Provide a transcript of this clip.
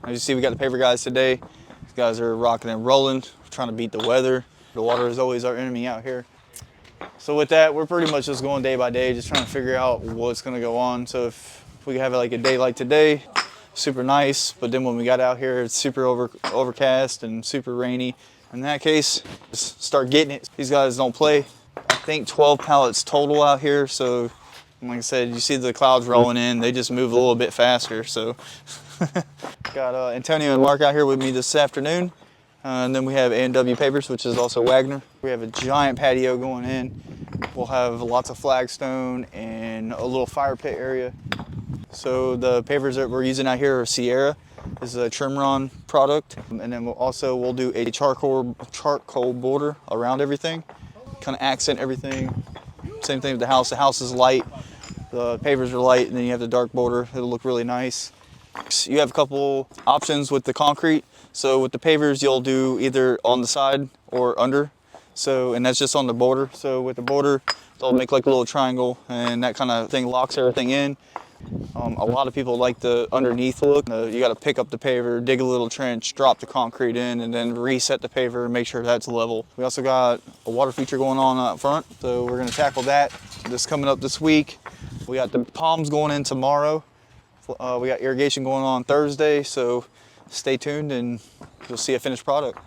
As you see, we got the paver guys today. These guys are rocking and rolling, trying to beat the weather. The water is always our enemy out here. So with that, we're pretty much just going day by day, just trying to figure out what's gonna go on. So if we have like a day like today, super nice, but then when we got out here, it's super overcast and super rainy. In that case, just start getting it. These guys don't play. I think 12 pallets total out here. So like I said, you see the clouds rolling in, they just move a little bit faster. So got Antonio and Mark out here with me this afternoon. And then we have A&W Pavers, which is also Wagner. We have a giant patio going in. We'll have lots of flagstone and a little fire pit area. So the pavers that we're using out here are Sierra. This is a Trimron product. And then we'll do a charcoal border around everything, kind of accent everything. Same thing with the house. The house is light, the pavers are light, and then you have the dark border. It'll look really nice. You have a couple options with the concrete. So with the pavers, you'll do either on the side or under. So, and that's just on the border. So with the border, they'll make like a little triangle, and that kind of thing locks everything in. A lot of people like the underneath look. You got to pick up the paver, dig a little trench, drop the concrete in, and then reset the paver and make sure that's level. We also got a water feature going on up front, so we're going to tackle that. This coming up this week. We got the palms going in tomorrow. We got irrigation going on Thursday, so stay tuned and you'll see a finished product.